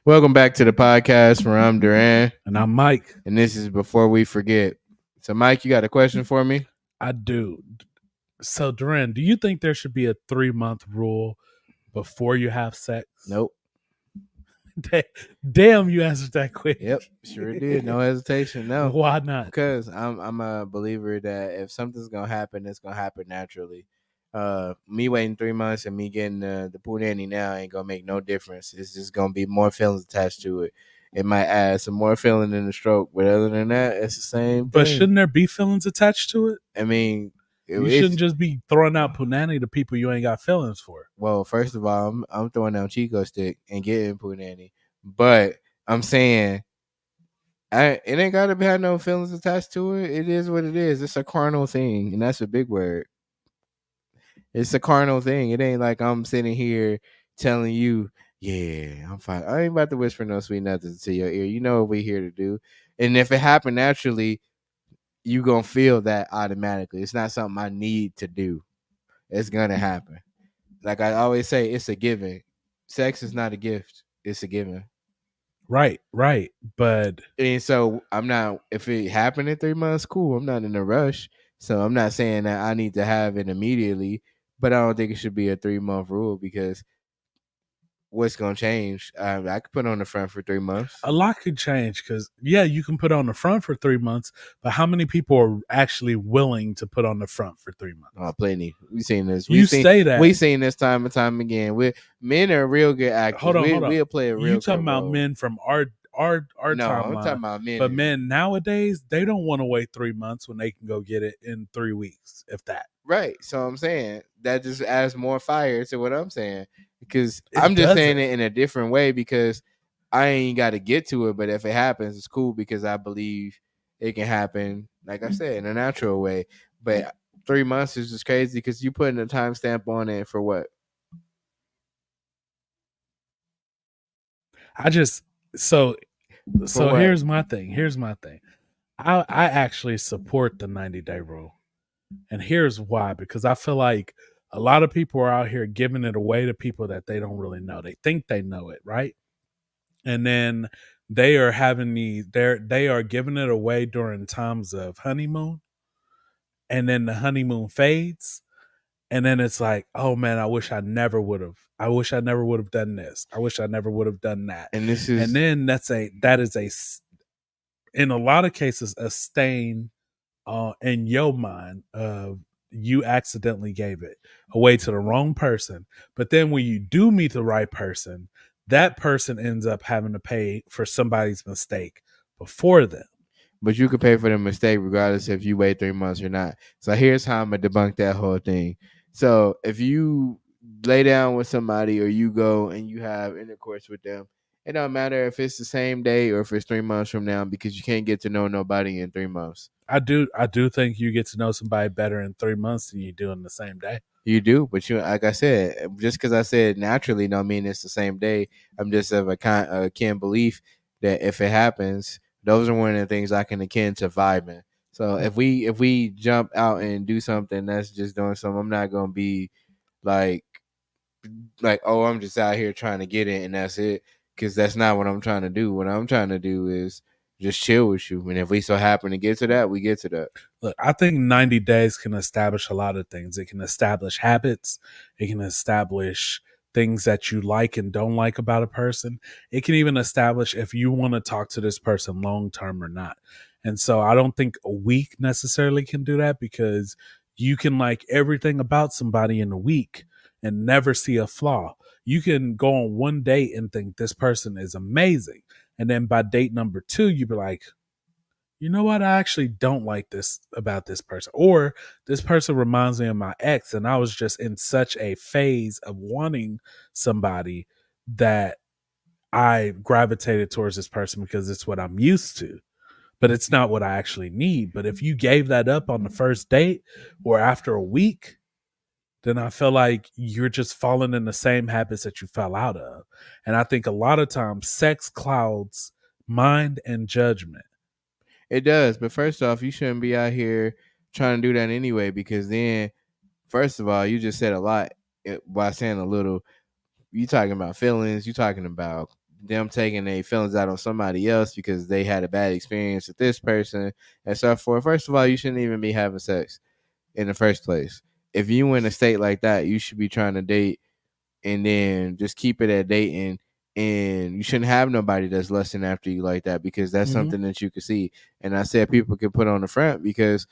Welcome back to the podcast where I'm Duran. And I'm Mike. And this is Before We Forget. So, Mike, you got a question for me? I do. So, Duran, do you think there should be a 3-month rule before you have sex? Nope. Damn, you answered that quick. Yep, sure did. No hesitation. No. Why not? Because I'm a believer that if something's going to happen, it's going to happen naturally. Me waiting 3 months and me getting the punani now ain't going to make no difference. It's just going to be more feelings attached to it. It might add some more feeling in the stroke, but other than that, it's the same thing. But shouldn't there be feelings attached to it? I mean, you shouldn't just be throwing out punani to people you ain't got feelings for. Well, first of all, I'm throwing out Chico stick and getting punani, but I'm saying it ain't got to have no feelings attached to it. It is what it is. It's a carnal thing, and that's a big word. It's a carnal thing. It ain't like I'm sitting here telling you, yeah, I'm fine. I ain't about to whisper no sweet nothings to your ear. You know what we're here to do. And if it happened naturally, you going to feel that automatically. It's not something I need to do. It's going to happen. Like I always say, it's a given. Sex is not a gift. It's a given. Right. But and so I'm not, if it happened in 3 months, cool. I'm not in a rush. So I'm not saying that I need to have it immediately, but I don't think it should be a 3-month rule because what's going to change? I could put on the front for 3 months. A lot could change because, yeah, you can put on the front for 3 months, but how many people are actually willing to put on the front for 3 months? Oh, plenty. We've seen this. Say that. We've seen this time and time again. Men are real good actors. Hold on. We'll play a real You talking about role. Men from our no, timeline. I'm talking about men. But men nowadays, they don't want to wait 3 months when they can go get it in 3 weeks, if that. Right. So I'm saying that just adds more fire to what I'm saying. Because I'm just saying it in a different way because I ain't got to get to it. But if it happens, it's cool because I believe it can happen, like I said, in a natural way. But 3 months is just crazy because you putting a timestamp on it for what? So here's my thing. I actually support the 90-day rule. And here's why. Because I feel like a lot of people are out here giving it away to people that they don't really know. They think they know it, right? And then they are they are giving it away during times of honeymoon. And then the honeymoon fades. And then it's like, oh man, I wish I never would have done this. I wish I never would have done that. And then that is in a lot of cases a stain in your mind of you accidentally gave it away to the wrong person. But then when you do meet the right person, that person ends up having to pay for somebody's mistake before them. But you could pay for the mistake regardless if you wait 3 months or not. So here's how I'm going to debunk that whole thing. So if you lay down with somebody or you go and you have intercourse with them, it don't matter if it's the same day or if it's 3 months from now because you can't get to know nobody in 3 months. I do think you get to know somebody better in 3 months than you do in the same day. You do, but like I said, just because I said naturally don't mean it's the same day. I'm just of a kin belief that if it happens, those are one of the things I can akin to vibing. So if we jump out and do something that's just doing something, I'm not gonna be like oh, I'm just out here trying to get it and that's it, because that's not what I'm trying to do. What I'm trying to do is just chill with you, and if we so happen to get to that, we get to that. Look, I think 90 days can establish a lot of things. It can establish habits. It can establish things that you like and don't like about a person. It can even establish if you want to talk to this person long term or not. And so I don't think a week necessarily can do that, because you can like everything about somebody in a week and never see a flaw. You can go on one date and think this person is amazing. And then by date number 2, you'd be like, you know what? I actually don't like this about this person. Or this person reminds me of my ex, and I was just in such a phase of wanting somebody that I gravitated towards this person because it's what I'm used to, but it's not what I actually need. But if you gave that up on the first date or after a week, then I feel like you're just falling in the same habits that you fell out of. And I think a lot of times sex clouds mind and judgment. It does. But first off, you shouldn't be out here trying to do that anyway, because then, first of all, you just said a lot by saying a little. You talking about feelings. You talking about them taking their feelings out on somebody else because they had a bad experience with this person and so forth. First of all, you shouldn't even be having sex in the first place. If you in a state like that, you should be trying to date and then just keep it at dating. And you shouldn't have nobody that's lusting after you like that because that's something that you can see. And I said people can put on the front because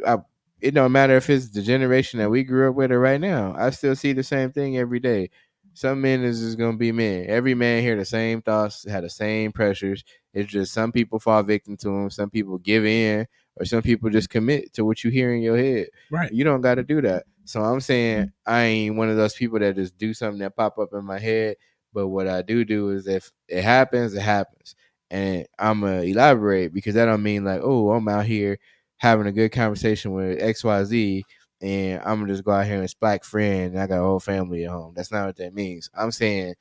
I, it don't matter if it's the generation that we grew up with or right now. I still see the same thing every day. Some men is just gonna be men. Every man hear the same thoughts, had the same pressures. It's just some people fall victim to them, some people give in, or some people just commit to what you hear in your head. Right. You don't got to do that. So I'm saying I ain't one of those people that just do something that pop up in my head. But what I do is if it happens, it happens. And I'm going to elaborate because that don't mean like, oh, I'm out here having a good conversation with XYZ and I'm going to just go out here and splack friend and I got a whole family at home. That's not what that means. I'm saying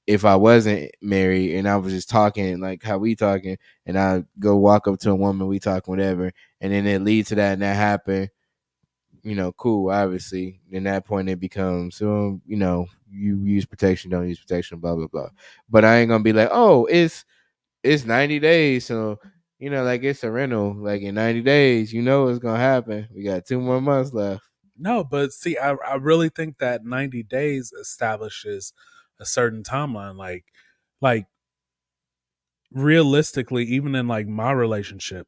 if I wasn't married and I was just talking like how we talking and I go walk up to a woman, we talking whatever, and then it leads to that and that happen, cool, obviously. Then that point it becomes, you use protection, don't use protection, blah blah blah. But I ain't gonna be like, oh, it's 90 days, so like it's a rental. Like in 90 days, it's gonna happen. We got 2 more months left. No, but see, I really think that 90 days establishes a certain timeline. Like realistically, even in like my relationship,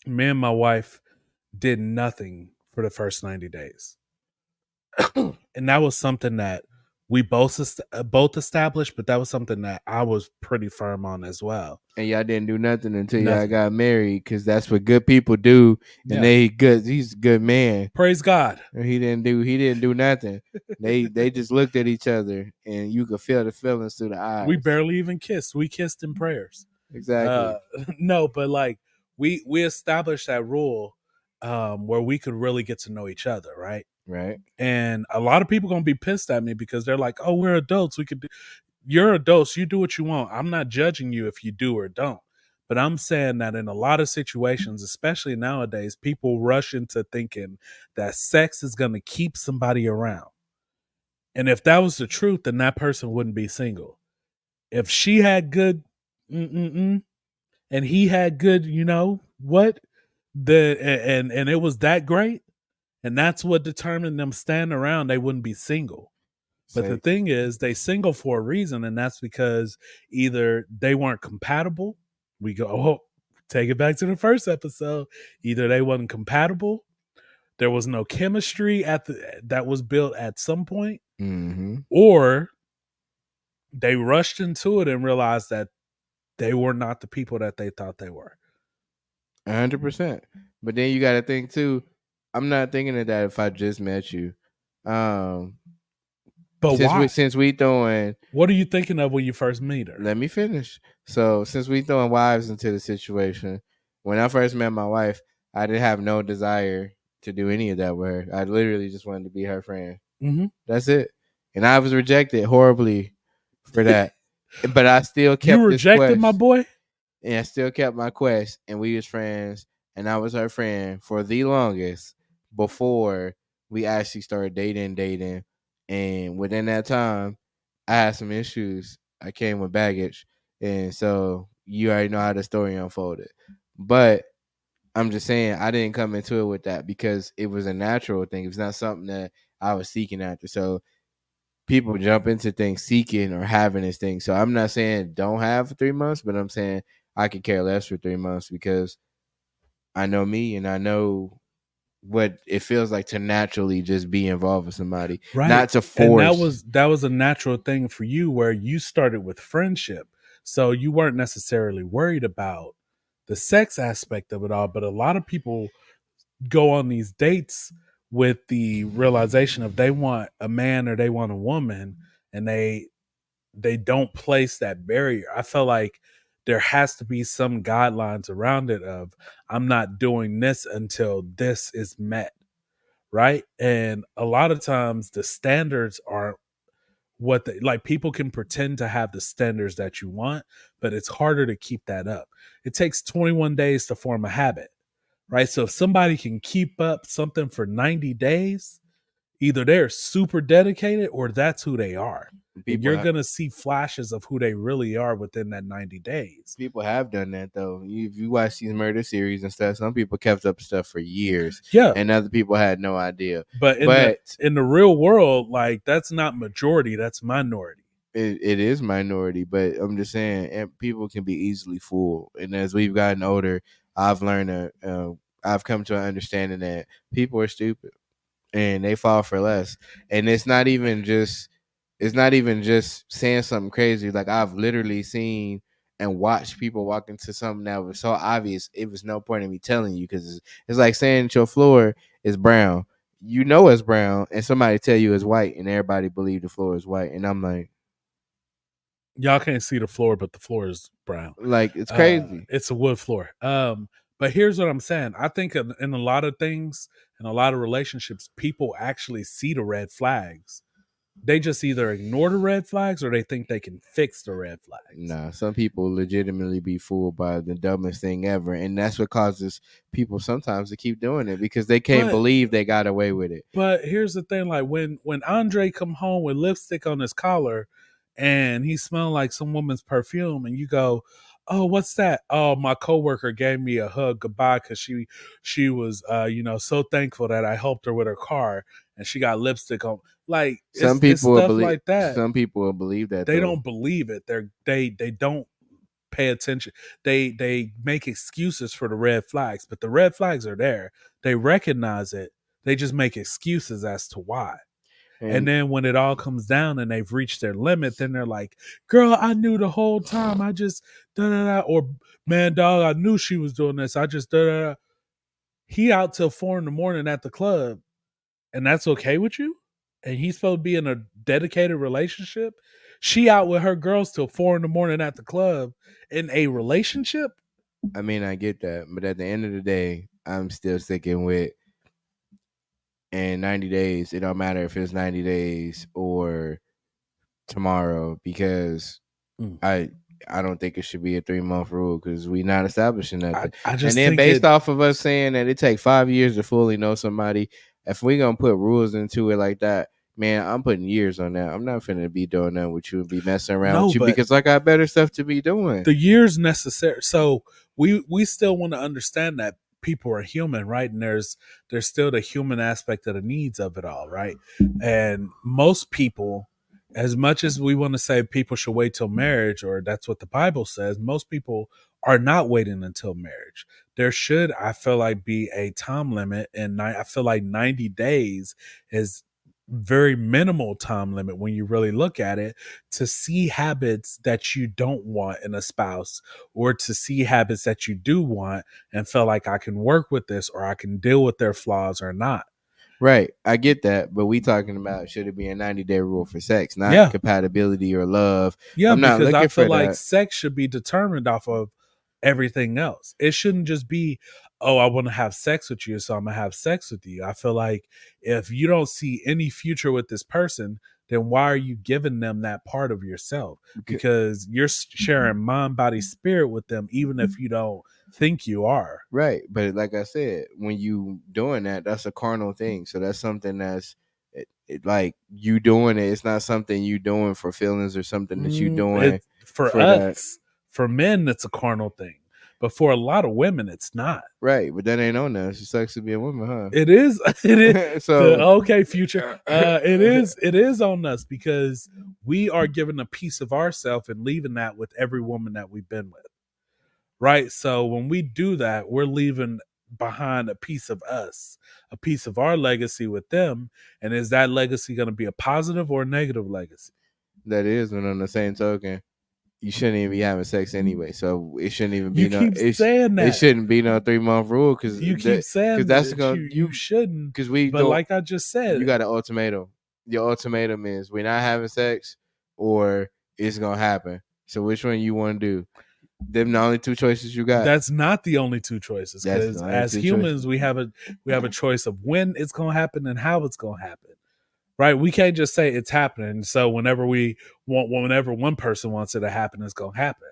me and my wife did nothing for the first 90 days. And that was something that we both established, but that was something that I was pretty firm on as well. And y'all didn't do nothing until y'all got married, because that's what good people do. And he's a good man. Praise God. And he didn't do nothing. they just looked at each other, and you could feel the feelings through the eyes. We barely even kissed. We kissed in prayers. Exactly. No, but like we established that rule where we could really get to know each other, right? Right. And a lot of people gonna be pissed at me because they're like, "Oh, we're adults. We could do." You're adults. You do what you want. I'm not judging you if you do or don't. But I'm saying that in a lot of situations, especially nowadays, people rush into thinking that sex is going to keep somebody around. And if that was the truth, then that person wouldn't be single. If she had good, and he had good, what, and it was that great, and that's what determined them standing around, they wouldn't be single. But the thing is, they single for a reason, and that's because either they weren't compatible. We go, take it back to the first episode. Either they wasn't compatible, there was no chemistry that was built at some point, or they rushed into it and realized that they were not the people that they thought they were. 100%. But then you got to think too. I'm not thinking of that if I just met you. But why? Since we throwing, what are you thinking of when you first meet her? Let me finish. So since we throwing wives into the situation, when I first met my wife, I didn't have no desire to do any of that with her. I literally just wanted to be her friend. That's it. And I was rejected horribly for that. But I still kept. You rejected my boy? And I still kept my quest, and we was friends, and I was her friend for the longest before we actually started dating. And within that time, I had some issues. I came with baggage. And so you already know how the story unfolded. But I'm just saying, I didn't come into it with that because it was a natural thing. It was not something that I was seeking after. So people jump into things seeking or having this thing. So I'm not saying don't have for 3 months, but I'm saying I could care less for 3 months because I know me and I know what it feels like to naturally just be involved with somebody, right? Not to force. And that was a natural thing for you where you started with friendship. So you weren't necessarily worried about the sex aspect of it all. But a lot of people go on these dates with the realization of they want a man or they want a woman, and they don't place that barrier. I feel like there has to be some guidelines around it of I'm not doing this until this is met, right? And a lot of times the standards are what they like. People can pretend to have the standards that you want, but it's harder to keep that up. It takes 21 days to form a habit, right? So if somebody can keep up something for 90 days, Either they're super dedicated or that's who they are. And People you're going to see flashes of who they really are within that 90 days. people have done that though. If you watch these murder series and stuff, some people kept up stuff for years, Yeah. and other people had no idea. But in the real world, like that's not majority, that's minority. It is minority, but I'm just saying, people can be easily fooled. And as we've gotten older, I've learned I've come to an understanding that people are stupid and they fall for less. And it's not even just saying something crazy. Like I've literally seen and watched people walk into something that was so obvious. It was no point in me telling you, because it's like saying that your floor is brown. You know it's brown, and somebody tell you it's white, and everybody believe the floor is white. And I'm like, y'all can't see the floor, but the floor is brown. Like, it's crazy. It's a wood floor. But here's what I'm saying. I think in a lot of things, in a lot of relationships, people actually see the red flags. They just either ignore the red flags or they think they can fix the red flags. Nah, some people legitimately be fooled by the dumbest thing ever, and that's what causes people sometimes to keep doing it, because they can't believe they got away with it. But here's the thing: like when Andre come home with lipstick on his collar, and he smelled like some woman's perfume, and you go, "Oh, what's that?" "Oh, my coworker gave me a hug goodbye because she was so thankful that I helped her with her car, and she got lipstick on." Like some people will believe like that. Some people will believe that they don't believe it. They don't pay attention. They make excuses for the red flags, but the red flags are there. They recognize it. They just make excuses as to why. And then when it all comes down and they've reached their limit, then they're like, "Girl, I knew the whole time. I just da da da." Or, "Man, dog, I knew she was doing this. I just da da da." He out till 4 a.m. at the club, and that's okay with you? And he's supposed to be in a dedicated relationship? She out with her girls till 4 a.m. at the club in a relationship? I mean, I get that, but at the end of the day, I'm still sticking with, in 90 days, it don't matter if it's 90 days or tomorrow, because I don't think it should be a 3-month rule, because we're not establishing that. And then based off of us saying that it takes 5 years to fully know somebody, if we're going to put rules into it like that, man, I'm putting years on that. I'm not finna be doing that with you and be messing around with you, because I got better stuff to be doing. The years necessary. So we still want to understand that people are human, right? And there's still the human aspect of the needs of it all, right? And most people, as much as we want to say people should wait till marriage, or that's what the Bible says, most people are not waiting until marriage. There should, I feel like, be a time limit, and I feel like 90 days is very minimal time limit when you really look at it, to see habits that you don't want in a spouse, or to see habits that you do want and feel like I can work with this, or I can deal with their flaws or not. Right, I get that, but we talking about, should it be a 90-day rule for sex, not compatibility or love? Yeah, I'm not because I feel like sex should be determined off of everything else. It shouldn't just be, "Oh, I want to have sex with you, so I'm gonna have sex with you." I feel like if you don't see any future with this person, then why are you giving them that part of yourself? Because you're sharing mind, body, spirit with them, even if you don't think you are. Right, but like I said, when you doing that, that's a carnal thing. So that's something that's like you doing it. It's not something you doing for feelings or something that you doing for us. For men, it's a carnal thing, but for a lot of women, it's not. Right, but that ain't on us. It sucks to be a woman, huh? It is. It is. So okay, future. It is. It is on us, because we are given a piece of ourselves and leaving that with every woman that we've been with. Right. So when we do that, we're leaving behind a piece of us, a piece of our legacy with them. And is that legacy going to be a positive or a negative legacy? That is, but on the same token, you shouldn't even be having sex anyway. So it shouldn't even be it shouldn't be no 3-month rule, because you keep saying that's you shouldn't. Because but like I just said, you got an ultimatum. Your ultimatum is we're not having sex or it's gonna happen. So which one you want to do? Them the only two choices you got. That's not the only two choices, because as humans we have a choice of when it's gonna happen and how it's gonna happen. Right? We can't just say it's happening. So whenever one person wants it to happen, it's gonna happen.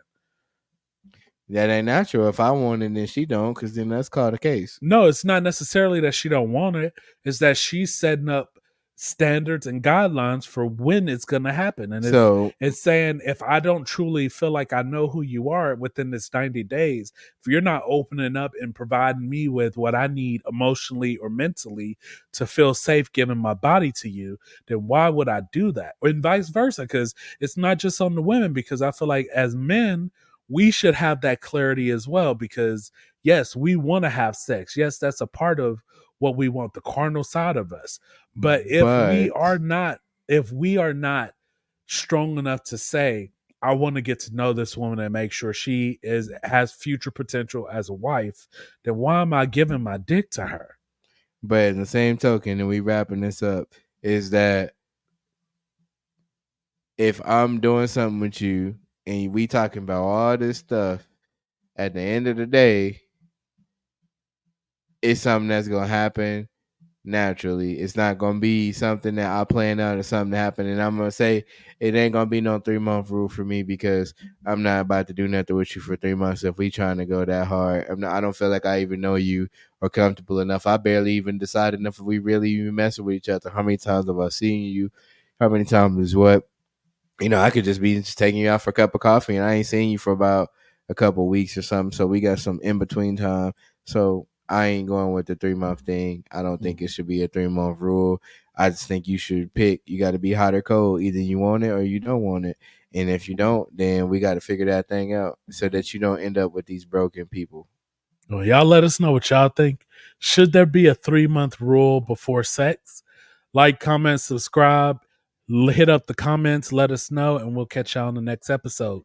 That ain't natural. If I want it, then she don't, because then that's called a case. No, it's not necessarily that she don't want it. It's that she's setting up standards and guidelines for when it's going to happen. And So, it's saying if I don't truly feel like I know who you are within this 90 days, if you're not opening up and providing me with what I need emotionally or mentally to feel safe giving my body to you, then why would I do that? And vice versa, because it's not just on the women, because I feel like as men, we should have that clarity as well, because yes, we want to have sex. Yes, that's a part of what we want, the carnal side of us. But if we are not strong enough to say, I want to get to know this woman and make sure she has future potential as a wife, then why am I giving my dick to her? but in the same token, and we wrapping this up, is that if I'm doing something with you and we talking about all this stuff, at the end of the day, it's something that's gonna happen naturally. It's not gonna be something that I plan out or something to happen. And I'm gonna say it ain't gonna be no 3-month rule for me, because I'm not about to do nothing with you for 3 months if we trying to go that hard. I don't feel like I even know you or comfortable enough. I barely even decided enough if we really even messing with each other. How many times have I seen you? How many times is what? I could just be just taking you out for a cup of coffee and I ain't seen you for about a couple of weeks or something. So we got some in between time. So I ain't going with the 3-month thing. I don't think it should be a 3-month rule. I just think you should pick. You got to be hot or cold. Either you want it or you don't want it. And if you don't, then we got to figure that thing out so that you don't end up with these broken people. Well, y'all let us know what y'all think. Should there be a 3-month rule before sex? Like, comment, subscribe, hit up the comments, let us know, and we'll catch y'all on the next episode.